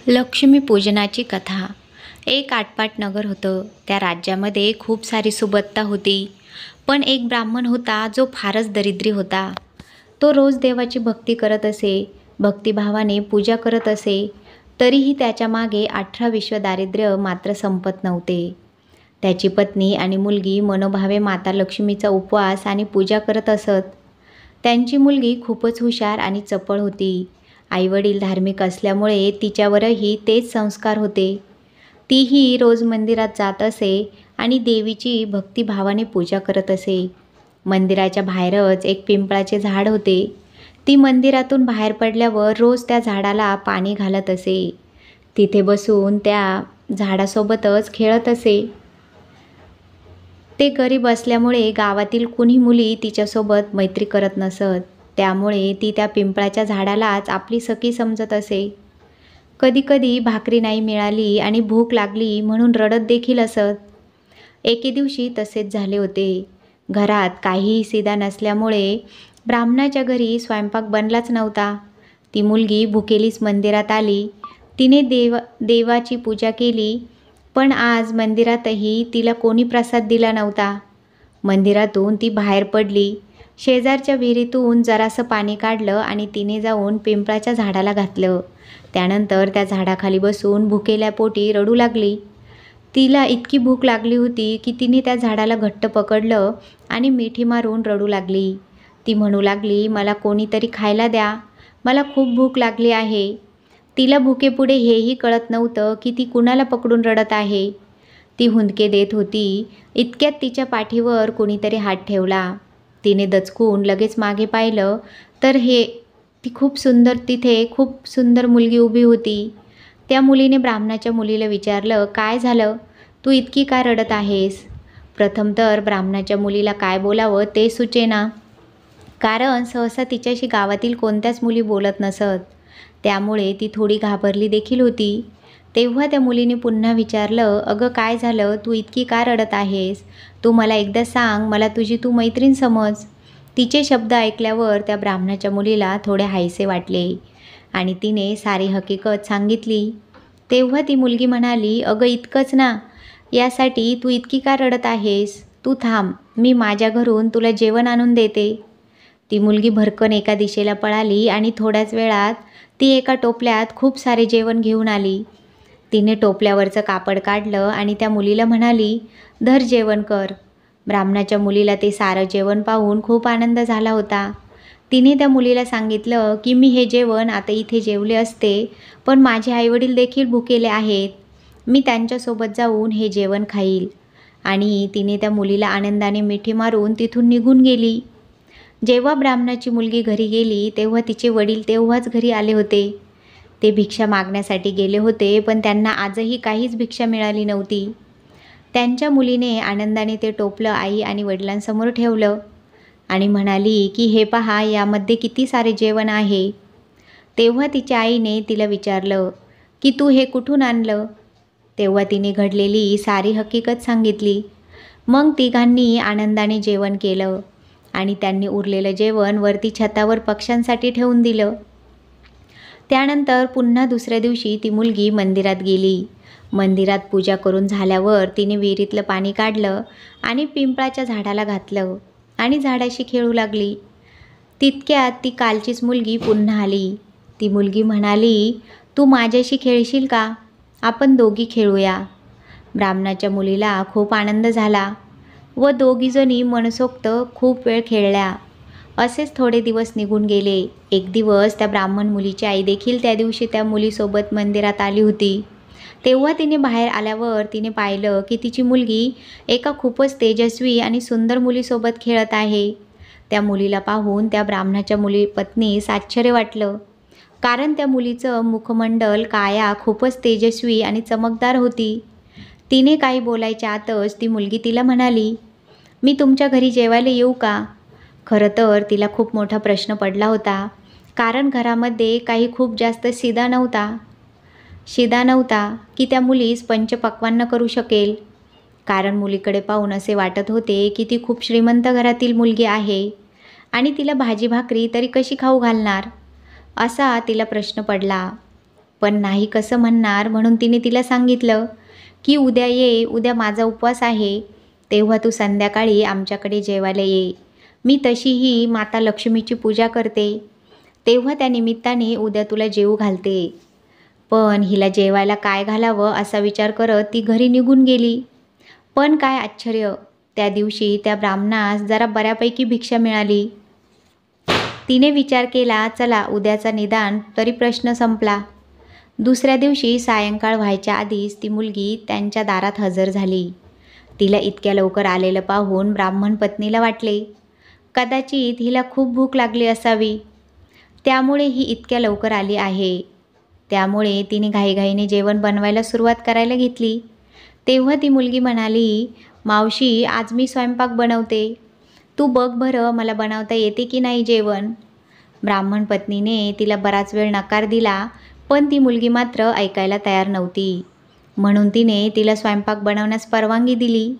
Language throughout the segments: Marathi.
लक्ष्मीपूजनाची कथा. एक आटपाट नगर होतं. त्या राज्यामध्ये खूप सारी सुबत्ता होती. पण एक ब्राह्मण होता जो फारच दरिद्री होता. तो रोज देवाची भक्ती करत असे, भक्तिभावाने पूजा करत असे. तरीही त्याच्या मागे 18 विश्व दारिद्र्य मात्र संपत नव्हते. त्याची पत्नी आणि मुलगी मनोभावे माता लक्ष्मीचा उपवास आणि पूजा करत असत. त्यांची मुलगी खूपच हुशार आणि चपळ होती. आईवडील धार्मिक असल्यामुळे तिच्यावरही तेच संस्कार होते. तीही रोज मंदिरात जात असे आणि देवीची भक्तिभावाने पूजा करत असे. मंदिराच्या बाहेरच एक पिंपळाचे झाड होते. ती मंदिरातून बाहेर पडल्यावर रोज त्या झाडाला पाणी घालत असे. तिथे बसून त्या झाडासोबतच खेळत असे. ते गरीब असल्यामुळे गावातील कुणी मुली तिच्यासोबत मैत्री करत नसत. त्यामुळे ती त्या पिंपळाच्या झाडालाच आपली सखी समजत असे. कधीकधी भाकरी नाही मिळाली आणि भूक लागली म्हणून रडत देखील असत. एके दिवशी तसेच झाले होते. घरात काहीही शिदा नसल्यामुळे ब्राह्मणाच्या घरी स्वयंपाक बनलाच नव्हता. ती मुलगी भुकेलीच मंदिरात आली. तिने देवाची पूजा केली, पण आज मंदिरातही तिला कोणी प्रसाद दिला नव्हता. मंदिरातून ती बाहेर पडली. शेजारच्या विहिरीतून जरासं पाणी काढलं आणि तिने जाऊन पिंपळाच्या झाडाला घातलं. त्यानंतर त्या झाडाखाली बसून भुकेल्या पोटी रडू लागली. तिला इतकी भूक लागली होती की तिने त्या झाडाला घट्ट पकडलं आणि मिठी मारून रडू लागली. ती म्हणू लागली, मला कोणीतरी खायला द्या, मला खूप भूक लागली आहे. तिला भुकेपुढे हेही कळत नव्हतं की ती कुणाला पकडून रडत आहे. ती हुंदके देत होती. इतक्यात तिच्या पाठीवर कोणीतरी हात ठेवला. तिने दचकून लगेच मागे पाहिलं तर तिथे खूप सुंदर मुलगी उभी होती. त्या मुलीने ब्राह्मणाच्या मुलीला विचारलं, काय झालं? तू इतकी का रडत आहेस? प्रथम तर ब्राह्मणाच्या मुलीला काय बोलावं ते सुचेना, कारण सहसा तिच्याशी गावातील कोणत्याच मुली बोलत नसत. त्यामुळे ती थोडी घाबरली देखील होती. तेव्हा त्या मुलीने पुन्हा विचारलं, अगं काय झालं? तू इतकी का रडत आहेस? तू मला एकदा सांग, मला तुझी तू मैत्रीण समज. तिचे शब्द ऐकल्यावर त्या ब्राह्मणाच्या मुलीला थोडे हायसे वाटले आणि तिने सारी हकीकत सांगितली. तेव्हा ती मुलगी म्हणाली, अगं इतकंच ना, यासाठी तू इतकी का रडत आहेस? तू थांब, मी माझ्या घरून तुला जेवण आणून देते. ती मुलगी भरकन एका दिशेला पळाली आणि थोड्याच वेळात ती एका टोपल्यात खूप सारे जेवण घेऊन आली. तिने टोपल्यावरचं कापड काढलं आणि त्या मुलीला म्हणाली, धर जेवण कर. ब्राह्मणाच्या मुलीला ते सारं जेवण पाहून खूप आनंद झाला होता. तिने त्या मुलीला सांगितलं की मी हे जेवण आता इथे जेवले असते, पण माझे आईवडील देखील भुकेले आहेत. मी त्यांच्यासोबत जाऊन हे जेवण खाईल. आणि तिने त्या मुलीला आनंदाने मिठी मारून तिथून निघून गेली. जेव्हा ब्राह्मणाची मुलगी घरी गेली तेव्हा तिचे वडील तेव्हाच घरी आले होते. ते भिक्षा मागण्यासाठी गेले होते, पण त्यांना आजही काहीच भिक्षा मिळाली नव्हती. त्यांच्या मुलीने आनंदाने ते टोपलं आई आणि वडिलांसमोर ठेवलं आणि म्हणाली की हे पहा, यामध्ये किती सारे जेवण आहे. तेव्हा तिच्या आईने तिला विचारलं की तू हे कुठून आणलं? तेव्हा तिने घडलेली सारी हकीकत सांगितली. मग तिघांनी आनंदाने जेवण केलं आणि त्यांनी उरलेलं जेवण वरती छतावर पक्ष्यांसाठी ठेवून दिलं. त्यानंतर पुन्हा दुसऱ्या दिवशी ती मुलगी मंदिरात गेली. मंदिरात पूजा करून झाल्यावर तिने विहिरीतलं पाणी काढलं आणि पिंपळाच्या झाडाला घातलं आणि झाडाशी खेळू लागली. तितक्यात ती कालचीच मुलगी पुन्हा आली. ती मुलगी म्हणाली, तू माझ्याशी खेळशील का? आपण दोघी खेळूया. ब्राह्मणाच्या मुलीला खूप आनंद झाला व दोघीजणी मनसोक्त खूप वेळ खेळल्या. असेच थोडे दिवस निघून गेले. एक दिवस त्या ब्राह्मण मुलीची आई देखील त्या दिवशी त्या मुलीसोबत मंदिरात आली होती. तेव्हा तिने बाहेर आल्यावर तिने पाहिलं की तिची मुलगी एका खूपच तेजस्वी आणि सुंदर मुलीसोबत खेळत आहे. त्या मुलीला पाहून त्या ब्राह्मणाच्या पत्नीस आश्चर्य वाटलं, कारण त्या मुलीचं मुखमंडल काया खूपच तेजस्वी आणि चमकदार होती. तिने काही बोलायच्या आतच ती मुलगी तिला म्हणाली, मी तुमच्या घरी जेवायला येऊ का? खरं तर तिला खूप मोठा प्रश्न पडला होता, कारण घरामध्ये काही खूप जास्त शिदा नव्हता की त्या मुलीस पंचपक्वान्न करू शकेल. कारण मुलीकडे पाहून असे वाटत होते की ती खूप श्रीमंत घरातील मुलगी आहे आणि तिला भाजी भाकरी तरी कशी खाऊ घालणार, असा तिला प्रश्न पडला. पण नाही कसं म्हणणार म्हणून तिने तिला सांगितलं की उद्या ये, उद्या माझा उपवास आहे, तेव्हा तू संध्याकाळी आमच्याकडे जेवायला ये. मी तशीही माता लक्ष्मीची पूजा करते, तेव्हा त्या निमित्ताने उद्या तुला जेवू घालते. पण हिला जेवायला काय घालावं असा विचार करत ती घरी निघून गेली. पण काय आश्चर्य, त्या दिवशी त्या ब्राह्मणास जरा बऱ्यापैकी भिक्षा मिळाली. तिने विचार केला, चला उद्याचा निदान तरी प्रश्न संपला. दुसऱ्या दिवशी सायंकाळ व्हायच्या आधीच ती मुलगी त्यांच्या दारात हजर झाली. तिला इतक्या लवकर आलेलं पाहून ब्राह्मण पत्नीला वाटले, कदाचित हिला खूप भूक लागली असावी, त्यामुळे ही इतक्या लवकर आली आहे. त्यामुळे तिने घाईघाईने जेवण बनवायला सुरुवात करायला घेतली. तेव्हा ती मुलगी म्हणाली, मावशी आज मी स्वयंपाक बनवते, तू बघ बरं मला बनवता येते की नाही जेवण. ब्राह्मण पत्नीने तिला बराच वेळ नकार दिला, पण ती मुलगी मात्र ऐकायला तयार नव्हती. म्हणून तिने तिला स्वयंपाक बनवण्यास परवानगी दिली.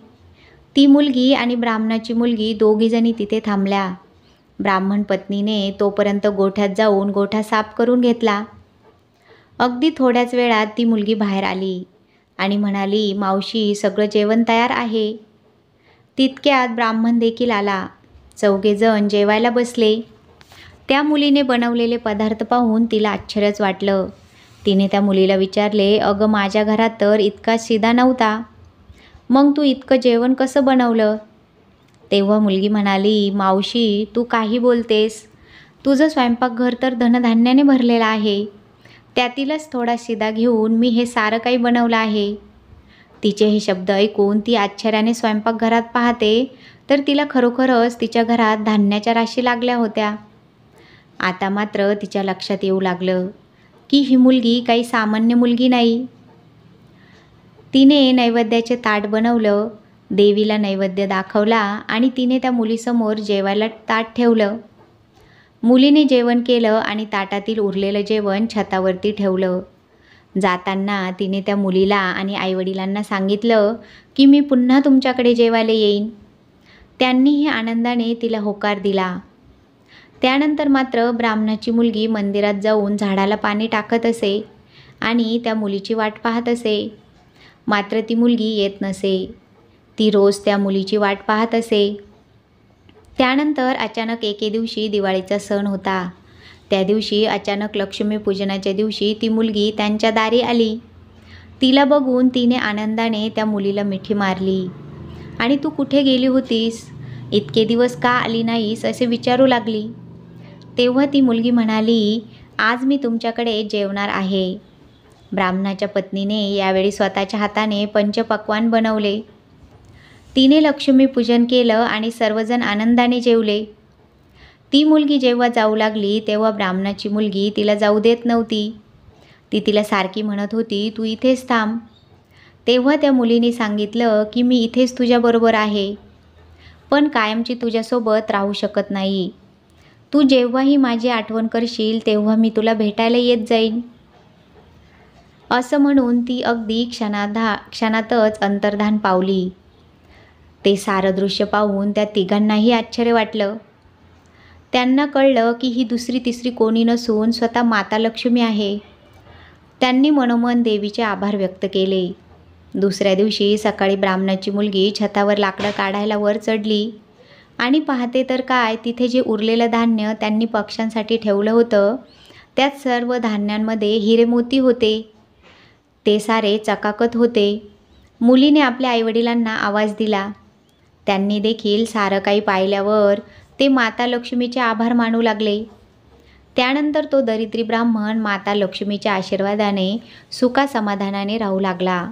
ती मुलगी आणि ब्राह्मणाची मुलगी दोघीजणी तिथे थांबल्या. ब्राह्मण पत्नीने तोपर्यंत गोठ्यात जाऊन गोठा साफ करून घेतला. अगदी थोड्याच वेळात ती मुलगी बाहेर आली आणि म्हणाली, मावशी सगळं जेवण तयार आहे. तितक्यात ब्राह्मण देखील आला. चौघेजण जेवायला बसले. त्या मुलीने बनवलेले पदार्थ पाहून तिला आश्चर्यच वाटलं. तिने त्या मुलीला विचारले, अगं माझ्या घरात तर इतका शिदा नव्हता, मग तू इतकं जेवण कसं बनवलं. तेव्हा मुलगी म्हणाली, मावशी तू काही बोलतेस, तुझं स्वयंपाकघर तर धनधान्याने भरलेलं आहे, त्यातीलच थोडा शिदा घेऊन मी हे सारं काही बनवलं आहे. तिचे हे शब्द ऐकून ती आश्चर्याने स्वयंपाकघरात पाहते तर तिला खरोखरच तिच्या घरात धान्याच्या राशी लागल्या होत्या. आता मात्र तिच्या लक्षात येऊ लागलं की ही मुलगी काही सामान्य मुलगी नाही. तिने नैवेद्याचे ताट बनवलं, देवीला नैवेद्य दाखवला आणि तिने त्या मुलीसमोर जेवायला ताट ठेवलं. मुलीने जेवण केलं आणि ताटातील उरलेलं जेवण छतावरती ठेवलं. जाताना तिने त्या मुलीला आणि आईवडिलांना सांगितलं की मी पुन्हा तुमच्याकडे जेवायला येईन. त्यांनीही आनंदाने तिला होकार दिला. त्यानंतर मात्र ब्राह्मणाची मुलगी मंदिरात जाऊन झाडाला पाणी टाकत असे आणि त्या मुलीची वाट पाहत असे. मात्र ती मुलगी येत नसे. ती रोज त्या मुलीची वाट पाहत असे. त्यानंतर अचानक एके दिवशी दिवाळीचा सण होता. त्या दिवशी अचानक लक्ष्मीपूजनाच्या दिवशी ती मुलगी त्यांच्या दारी आली. तिला बघून तिने आनंदाने त्या मुलीला मिठी मारली आणि तू कुठे गेली होतीस, इतके दिवस का आली नाहीस असे विचारू लागली. तेव्हा ती मुलगी म्हणाली, आज मी तुमच्याकडे जेवणार आहे. ब्राह्मणाच्या पत्नीने यावेळी स्वतःच्या हाताने पंचपक्वान्न बनवले. तिने लक्ष्मीपूजन केलं आणि सर्वजण आनंदाने जेवले. ती मुलगी जेव्हा जाऊ लागली तेव्हा ब्राह्मणाची मुलगी तिला जाऊ देत नव्हती. ती तिला सारखी म्हणत होती, तू इथेच थांब. तेव्हा त्या मुलीने सांगितलं की मी इथेच तुझ्याबरोबर आहे, पण कायमची तुझ्यासोबत राहू शकत नाही. तू जेव्हाही माझी आठवण करशील तेव्हा मी तुला भेटायला येत जाईन. असं म्हणून ती अगदी क्षणातच अंतर्धान पावली. ते सारं दृश्य पाहून त्या तिघांनाही आश्चर्य वाटलं. त्यांना कळलं की ही दुसरी तिसरी कोणी नसून स्वतः माता लक्ष्मी आहे. त्यांनी मनोमन देवीचे आभार व्यक्त केले. दुसऱ्या दिवशी सकाळी ब्राह्मणाची मुलगी छतावर लाकडं काढायला वर चढली आणि पाहते तर काय, तिथे जे उरलेलं धान्य त्यांनी पक्ष्यांसाठी ठेवलं होतं त्यात सर्व धान्यांमध्ये हिरे मोती होते. ते सारे चकाकत होते. मुलीने आपल्या आईवडिलांना आवाज दिला. त्यांनी देखील सारं काही पाहिल्यावर ते माता लक्ष्मीचे आभार मानू लागले. त्यानंतर तो दरिद्री ब्राह्मण माता लक्ष्मीच्या आशीर्वादाने सुखासमाधानाने राहू लागला.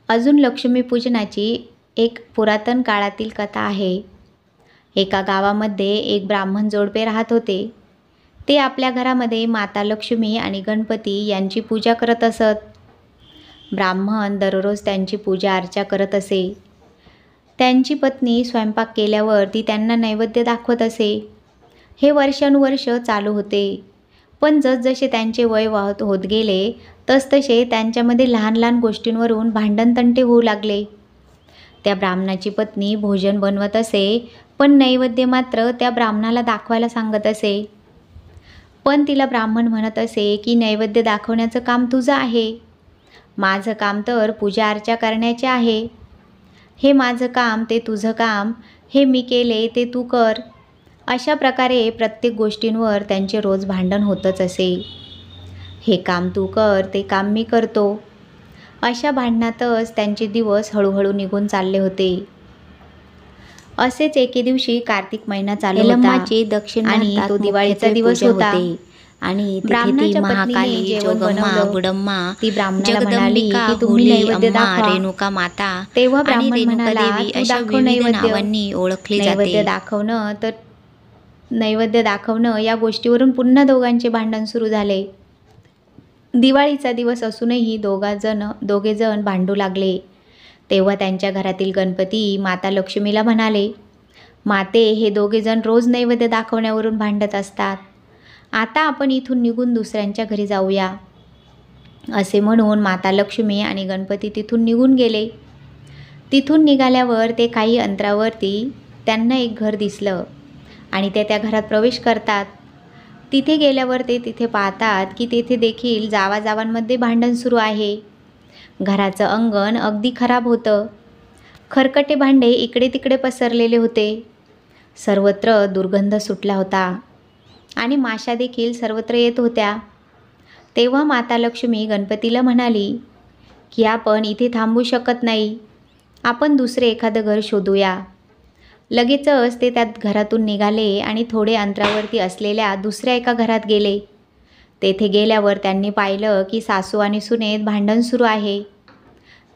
अजून लक्ष्मीपूजनाची एक पुरातन काळातील कथा आहे. एका गावामध्ये एक ब्राह्मण जोडपे राहत होते. ते आपल्या घरामध्ये माता लक्ष्मी आणि गणपती यांची पूजा करत असत. ब्राह्मण दररोज त्यांची पूजा अर्चा करत असे. त्यांची पत्नी स्वयंपाक केल्यावर ती त्यांना नैवेद्य दाखवत असे. हे वर्षानुवर्ष चालू होते. पण जसजसे त्यांचे वय वाढत होत गेले तसतसे त्यांच्यामध्ये लहान लहान गोष्टींवरून भांडणतंटे होऊ लागले. त्या ब्राह्मणाची पत्नी भोजन बनवत असे, पण नैवेद्य मात्र त्या ब्राह्मणाला दाखवायला सांगत असे. पण तिला ब्राह्मण म्हणत असे की नैवेद्य दाखवण्याचं काम तुझं आहे, माझं काम तर पूजा अर्चा करण्याचे आहे. हे माझं काम ते तुझं काम, हे मी केले ते तू कर. अशा प्रकारे प्रत्येक गोष्टींवर त्यांचे रोज भांडण होतच असे. हे काम तू कर, ते काम मी करतो. अशा भांडणातच त्यांचे दिवस हळूहळू निघून चालले होते. असेच एके दिवशी कार्तिक महिना चालू होता आणि तो दिवाळीचा दिवस होता. आणि ब्राह्मणाच्या पत्नीने जेवण बनवलं. ती ब्राह्मणाला म्हणाली की तुम्ही नैवेद्य दाखवा. रेणुका माता तेव्हा आणि ब्राह्मण रेणुका म्हणाला देवी तू अशा दाखव विविध नैवेद्य. नावांनी ओळखली नैवेद्य जाते. नैवेद्य दाखवणं या गोष्टीवरून पुन्हा दोघांचे भांडण सुरू झाले. दिवाळीचा दिवस असूनही दोघेजण भांडू लागले. तेव्हा त्यांच्या घरातील गणपती माता लक्ष्मीला म्हणाले, माते, हे दोघेजण रोज नैवेद्य दाखवण्यावरून भांडत असतात. आता आपण इथून निघून दुसऱ्यांच्या घरी जाऊया. असे म्हणून माता लक्ष्मी आणि गणपती तिथून निघून गेले. तिथून निघाल्यावर ते काही अंतरावरती त्यांना एक घर दिसलं आणि ते त्या घरात प्रवेश करतात. तिथे गेल्यावर ते तिथे पाहतात की तेथे देखील जावाजावांमध्ये भांडण सुरू आहे. घराचं अंगण अगदी खराब होतं. खरकटे भांडे इकडे तिकडे पसरलेले होते. सर्वत्र दुर्गंध सुटला होता आणि माशा देखील सर्वत्र येत होत्या. तेव्हा माता लक्ष्मी गणपतीला म्हणाली की आपण इथे थांबू शकत नाही, आपण दुसरे एखादं घर शोधूया. लगेचच ते त्या घरातून निघाले आणि थोडे अंतरावरती असलेल्या दुसऱ्या एका घरात गेले. तेथे गेल्यावर त्यांनी पाहिलं की सासू आणि सुनेत भांडण सुरू आहे.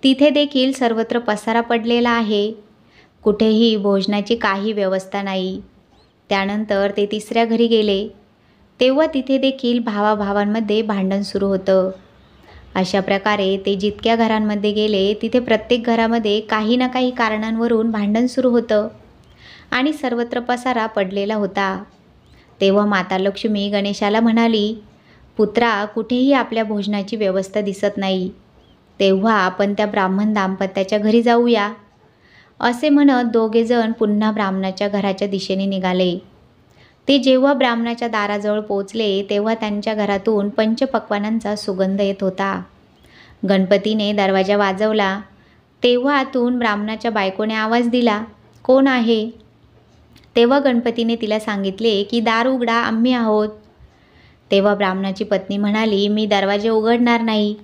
तिथे देखील सर्वत्र पसारा पडलेला आहे. कुठेही भोजनाची काही व्यवस्था नाही. त्यानंतर ते तिसऱ्या घरी गेले. तेव्हा तिथे देखील भावाभावांमध्ये भांडण सुरू होतं. अशा प्रकारे ते जितक्या घरांमध्ये गेले तिथे प्रत्येक घरामध्ये काही ना काही कारणांवरून भांडण सुरू होतं आणि सर्वत्र पसारा पडलेला होता. तेव्हा माता लक्ष्मी गणेशाला म्हणाली, पुत्रा, कुठेही आपल्या भोजनाची व्यवस्था दिसत नाही. तेव्हा आपण त्या ब्राह्मण दाम्पत्याच्या घरी जाऊया. असे म्हणत दोघेजण पुन्हा ब्राह्मणाच्या घराच्या दिशेने निघाले. ते जेव्हा ब्राह्मणाच्या दाराजवळ पोचले तेव्हा त्यांच्या घरातून पंचपक्वान्नांचा सुगंध येत होता. गणपतीने दरवाजा वाजवला. तेव्हा आतून ब्राह्मणाच्या बायकोने आवाज दिला, कोण आहे? तेव्हा गणपतीने तिला सांगितले की दार उघडा, आम्ही आहोत. तेव्हा ब्राह्मणाची पत्नी म्हणाली, मी दरवाजे उघडणार नाही.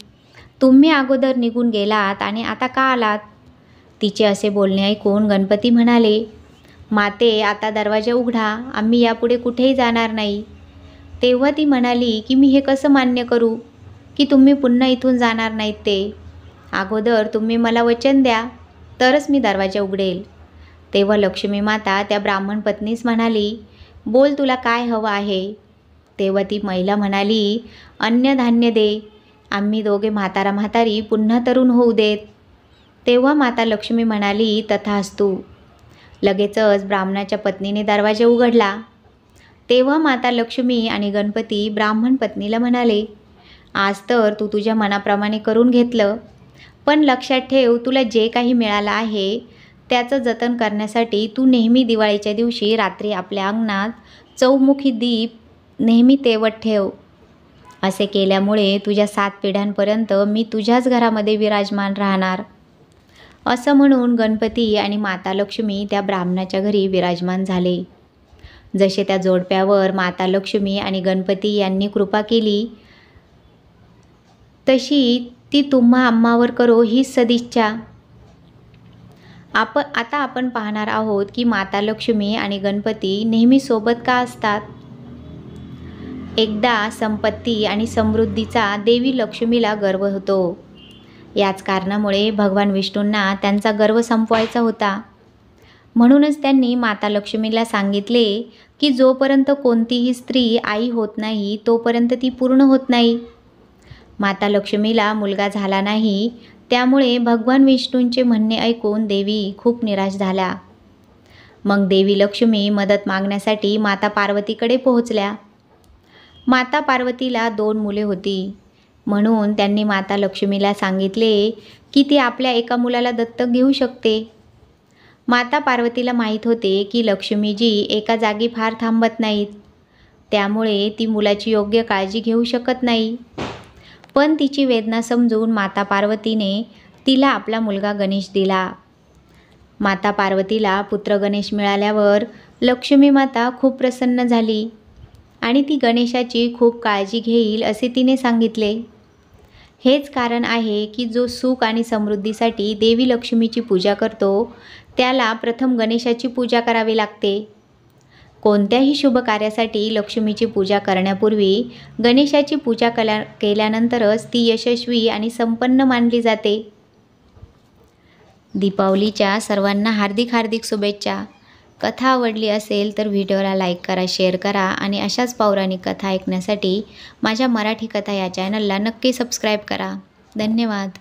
तुम्ही अगोदर निघून गेलात आणि आता का आलात? तिचे असे बोलणे ऐकून गणपती म्हणाले, माते, आता दरवाजा उघडा, आम्ही यापुढे कुठेही जाणार नाही. तेव्हा ती म्हणाली की मी हे कसं मान्य करू की तुम्ही पुन्हा इथून जाणार नाहीत ते. अगोदर तुम्ही मला वचन द्या, तरच मी दरवाजा उघडेल. तेव्हा लक्ष्मी माता त्या ब्राह्मण पत्नीस म्हणाली, बोल, तुला काय हवं आहे? तेव्हा ती महिला म्हणाली, अन्नधान्य दे, आम्ही दोघे म्हातारा म्हातारी पुन्हा तरुण होऊ देत. तेव्हा माता लक्ष्मी म्हणाली, तथास्तु. लगेचच ब्राह्मणाच्या पत्नीने दरवाजा उघडला. तेव्हा माता लक्ष्मी आणि गणपती ब्राह्मण पत्नीला म्हणाले, आज तर तू तुझ्या मनाप्रमाणे करून घेतलं, पण लक्षात ठेव, तुला जे काही मिळालं आहे त्याचं जतन करण्यासाठी तू नेहमी दिवाळीच्या दिवशी रात्री आपल्या अंगणात चौमुखी दीप नेहमी तेवत ठेव. असे केल्यामुळे तुझ्या 7 पिढ्यांपर्यंत मी तुझ्याच घरामध्ये विराजमान राहणार. असं म्हणून गणपती आणि माता लक्ष्मी त्या ब्राह्मणाच्या घरी विराजमान झाले. जसे त्या जोडप्यावर माता लक्ष्मी आणि गणपती यांनी कृपा केली, तशी ती तुम्हा आम्हावर करो हीच सदिच्छा. आता आपण पाहणार आहोत की माता लक्ष्मी आणि गणपती नेहमी सोबत का असतात. एकदा संपत्ती आणि समृद्धीचा देवी लक्ष्मीला गर्व होतो. याच कारणामुळे भगवान विष्णूंना त्यांचा गर्व संपवायचा होता. म्हणूनच त्यांनी माता लक्ष्मीला सांगितले की जोपर्यंत कोणतीही स्त्री आई होत नाही तोपर्यंत ती पूर्ण होत नाही. माता लक्ष्मीला मुलगा झाला नाही, त्यामुळे भगवान विष्णूंचे म्हणणे ऐकून देवी खूप निराश झाल्या. मग देवी लक्ष्मी मदत मागण्यासाठी माता पार्वतीकडे पोहोचल्या. माता पार्वतीला 2 मुले होती, म्हणून त्यांनी माता लक्ष्मीला सांगितले की ती आपल्या एका मुलाला दत्तक घेऊ शकते. माता पार्वतीला माहीत होते की लक्ष्मीजी एका जागी फार थांबत नाहीत. त्यामुळे ती मुलाची योग्य काळजी घेऊ शकत नाही. पण तिची वेदना समजून माता पार्वतीने तिला आपला मुलगा गणेश दिला. माता पार्वतीला पुत्र गणेश मिळाल्यावर लक्ष्मी माता खूप प्रसन्न झाली आणि ती गणेशाची खूप काळजी घेईल असे तिने सांगितले. हेच कारण आहे की जो सुख आणि समृद्धीसाठी देवी लक्ष्मीची पूजा करतो त्याला प्रथम गणेशाची पूजा करावी लागते. कोणत्याही शुभ कार्यासाठी लक्ष्मीची पूजा करण्यापूर्वी गणेशाची पूजा केल्यानंतरच ती यशस्वी आणि संपन्न मानली जाते. दीपावलीच्या सर्वांना हार्दिक हार्दिक शुभेच्छा. कथा आवडली असेल तर व्हिडिओला लाईक करा, शेअर करा आणि अशाच पौराणिक कथा ऐकण्यासाठी माझ्या मराठी कथा या चॅनलला नक्की सबस्क्राईब करा. धन्यवाद.